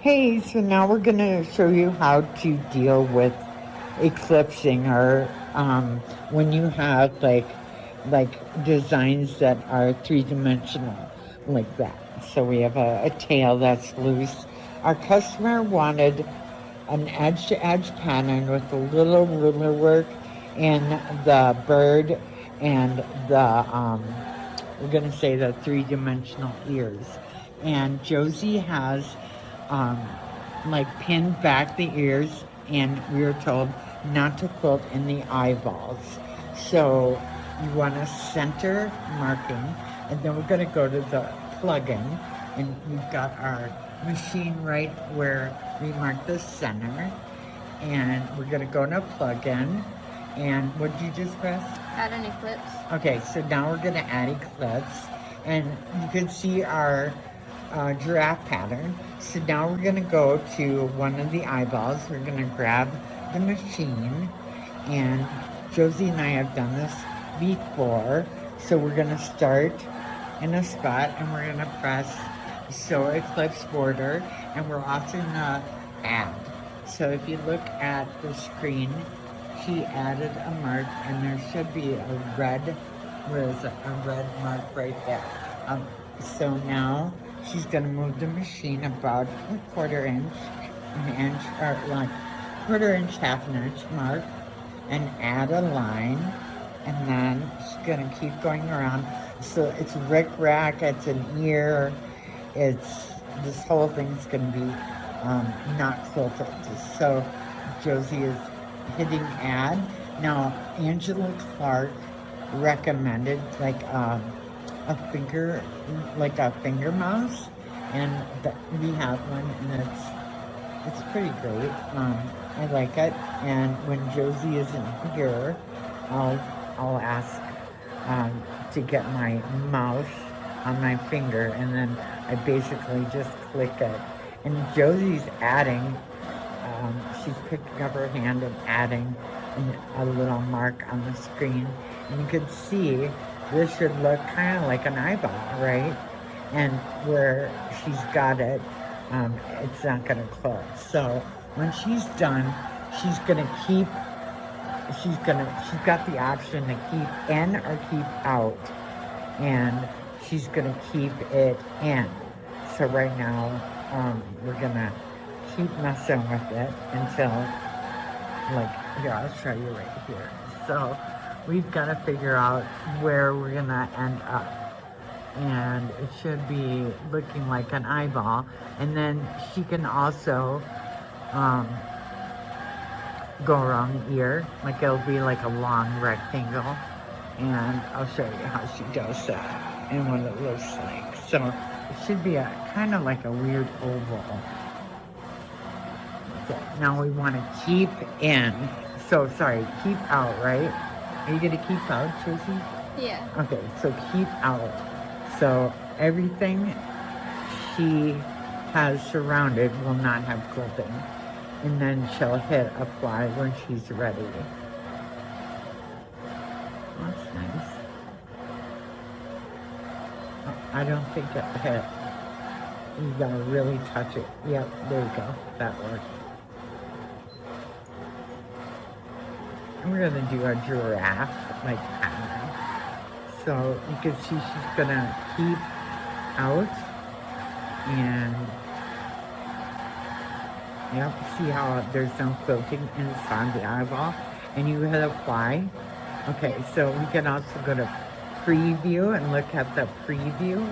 Hey, so now we're going to show you how to deal with eclipsing, or when you have like designs that are three-dimensional like that. So we have a tail that's loose. Our customer wanted an edge-to-edge pattern with a little ruler work in the bird and we're going to say the three-dimensional ears. And Josie has um, like pinned back the ears, and we were told not to quilt in the eyeballs. So you want a center marking, and then we're going to go to the plug-in, and we've got our machine right where we mark the center, and we're going to go to plug-in. And what did you just press? Add an eclipse. Okay, so now we're going to add eclipse, and you can see our giraffe pattern. So now we're going to go to one of the eyeballs. We're going to grab the machine, and Josie and I have done this before. So we're going to start in a spot, and we're going to press Sew Eclipse Border, and we're also going to add. So if you look at the screen, she added a mark, and there should be a red, where is it? A red mark right there. So now she's going to move the machine about a quarter inch, an inch, or like quarter inch, half an inch mark, and add a line, and then she's going to keep going around. So it's rick-rack, it's an ear, this whole thing's going to be not quilted. So Josie is hitting add. Now, Angela Clark recommended like a finger mouse, and we have one, and it's pretty great. I like it, and when Josie isn't here, I'll ask to get my mouse on my finger, and then I basically just click it. And Josie's adding. She's picking up her hand and adding a little mark on the screen, and you can see this should look kind of like an eyeball, right? And where she's got it, it's not going to close. So when she's done, she's got the option to keep in or keep out, and she's going to keep it in. So right now, we're going to keep messing with it until, like, here, I'll show you right here. So we've got to figure out where we're going to end up. And it should be looking like an eyeball. And then she can also go around the ear. Like, it'll be like a long rectangle. And I'll show you how she does that and what it looks like. So it should be a kind of like a weird oval. So now we want to keep in. So, sorry, keep out, right? Are you going to keep out, Josie? Yeah. Okay, so keep out. So everything she has surrounded will not have quilting. And then she'll hit apply when she's ready. That's nice. Oh, I don't think it hit. You gotta really touch it. Yep, there you go. That worked. And we're gonna do a giraffe like pattern. So you can see she's gonna keep out, and yep, see how there's no quilting inside the eyeball, and you hit apply. Okay, so we can also go to preview and look at the preview.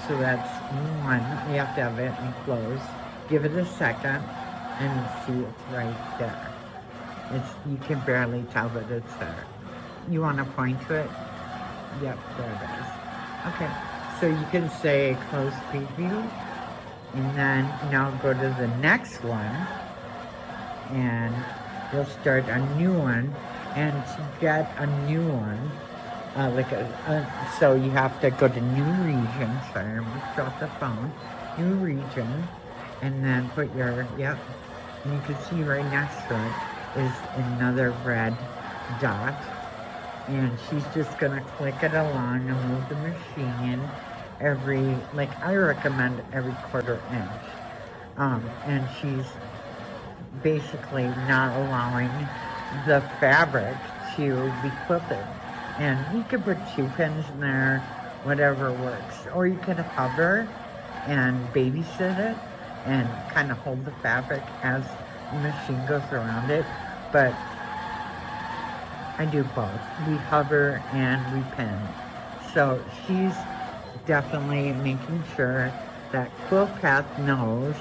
So that's one. You have to have it enclosed. Give it a second, and see it's right there. You can barely tell that it's there. You want to point to it? Yep, there it is. Okay, so you can say close preview, and then now go to the next one, and you'll start a new one. And to get a new one, so you have to go to new region. Sorry, I'm going to drop the phone. New region, and then put your, yep, and you can see right next to it is another red dot, and she's just going to click it along and move the machine, I recommend every 1/4 inch. And she's basically not allowing the fabric to be quilted. And you could put 2 pins in there, whatever works. Or you could hover and babysit it and kind of hold the fabric as the machine goes around it. But I do both. We hover and we pin. So she's definitely making sure that Quilt Path knows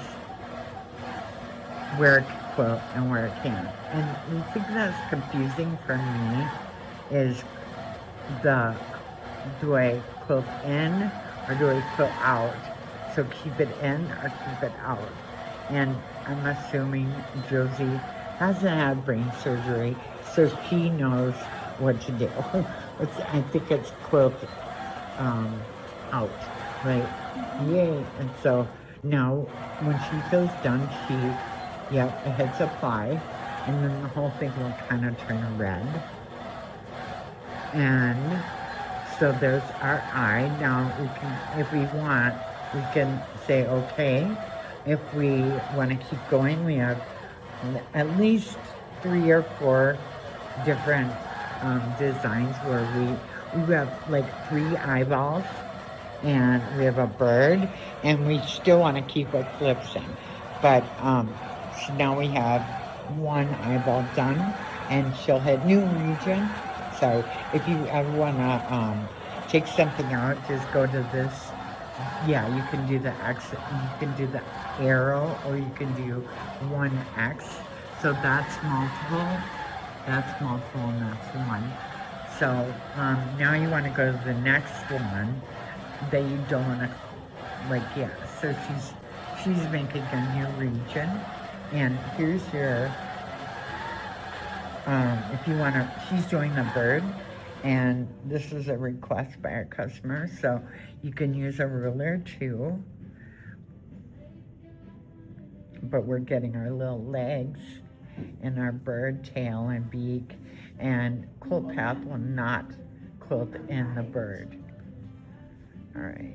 where to quilt and where it can't. And the thing that's confusing for me is do I quilt in or do I quilt out? So keep it in or keep it out. And I'm assuming Josie hasn't had brain surgery, so she knows what to do. I think it's quilt out, right? Yay. And so now when she feels done, it hits apply, and then the whole thing will kind of turn red. And so there's our eye. Now we can, if we want, we can say okay. If we want to keep going, we have at least 3 or 4 different designs where we have like 3 eyeballs, and we have a bird, and we still want to keep eClipsing. But so now we have 1 eyeball done, and she'll hit new region. So if you ever want to take something out, just go to this. Yeah, you can do the X, you can do the arrow, or you can do 1X. So that's multiple, and that's 1. So now you want to go to the next one that you don't want to, so she's making a new region. And here's your, if you want to, she's doing the bird, and this is a request by our customer, so you can use a ruler too. But we're getting our little legs and our bird tail and beak, and Quilt Path will not quilt in the bird. All right.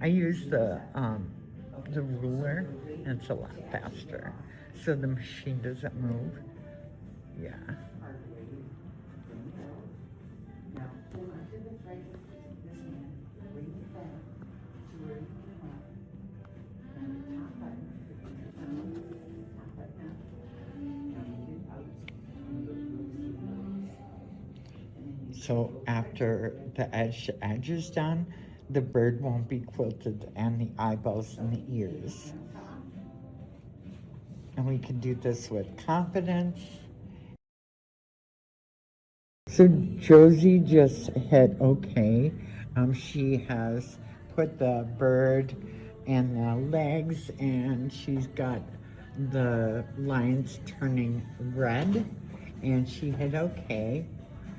I use the ruler, and it's a lot faster, so the machine doesn't move. Yeah. So after the edge is done, the bird won't be quilted, and the eyeballs and the ears. And we can do this with confidence. So Josie just hit okay. She has put the bird and the legs, and she's got the lines turning red, and she hit okay.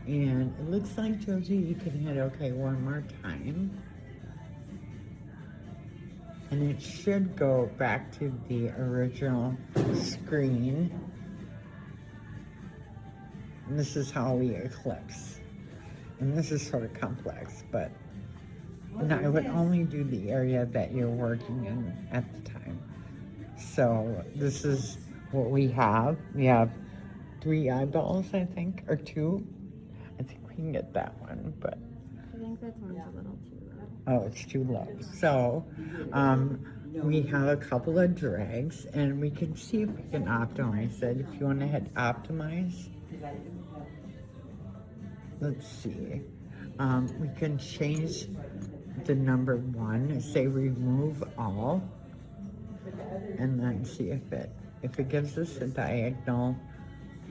And it looks like, Josie, you can hit okay 1 more time. And it should go back to the original screen. And this is how we eClipse. And this is sort of complex, but I would only do the area that you're working in at the time. So this is what we have. We have 3 eyeballs, I think, or 2. I think we can get that one, but I think that one's a little too low. Oh, it's too low. So we have a couple of drags, and we can see if we can optimize it. If you want to hit optimize, let's see. We can change the number 1, say remove all, and then see if it gives us a diagonal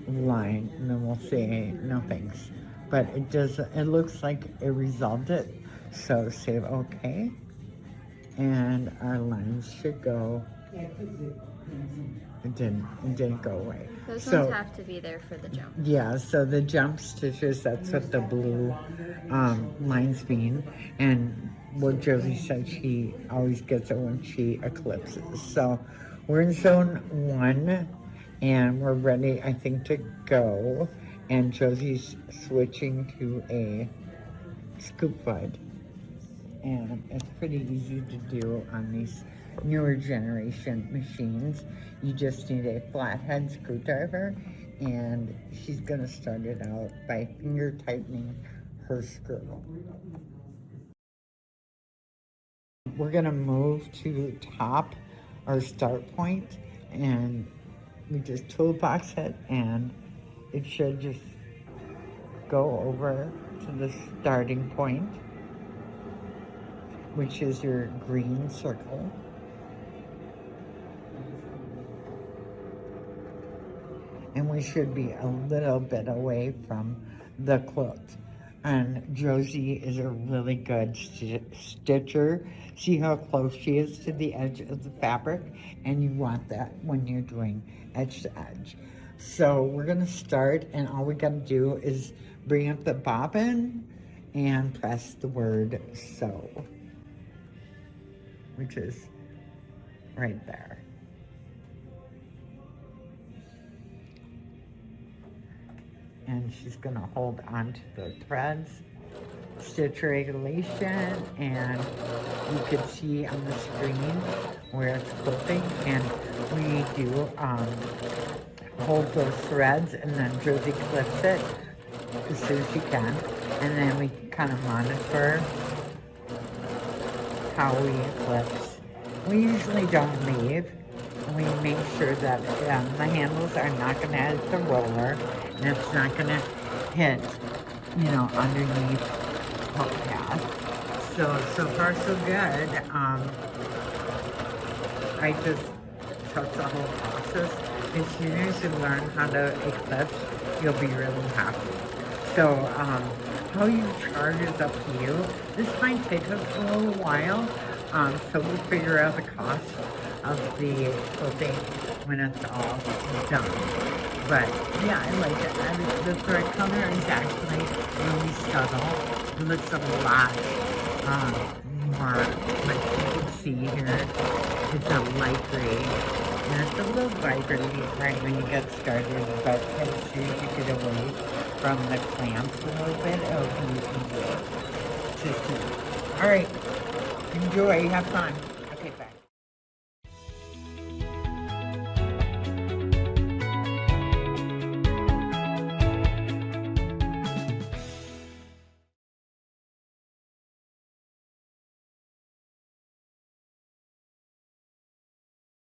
line, and then we'll say no thanks. But it looks like it resolved it. So save okay, and our lines should go. It didn't go away. Those ones have to be there for the jump. Yeah, so the jump stitches, that's what the blue lines mean. And what Josie said, she always gets it when she eClipses. So we're in zone 1, and we're ready, I think, to go. And Josie's switching to a scoop foot. And it's pretty easy to do on these newer generation machines. You just need a flathead screwdriver, and she's gonna start it out by finger tightening her screw. We're gonna move to top our start point, and we just toolbox it, and it should just go over to the starting point, which is your green circle. And we should be a little bit away from the quilt. And Josie is a really good stitcher. See how close she is to the edge of the fabric? And you want that when you're doing edge to edge. So we're gonna start, and all we gotta do is bring up the bobbin and press the word sew, which is right there. And she's gonna hold on to the threads, stitch regulation, and you can see on the screen where it's quilting, and we do hold those threads, and then Josie clips it as soon as she can, and then we kind of monitor how we eclipse. We usually don't leave. We make sure that the handles are not going to hit the roller, and it's not going to hit, underneath Quilt Path. So far so good. I just took the whole process. As soon as you learn how to eclipse, you'll be really happy. So how you charge is up to you. This might take us a little while, so we'll figure out the cost of the quilting when it's all done. But yeah, I like it. The thread color is actually really subtle. It looks a lot more, like you can see here, it's a light gray. And it's a little brighter right when you get started, but as soon as you get away from the clamps a little bit, it'll be easier to see. All right, enjoy, have fun.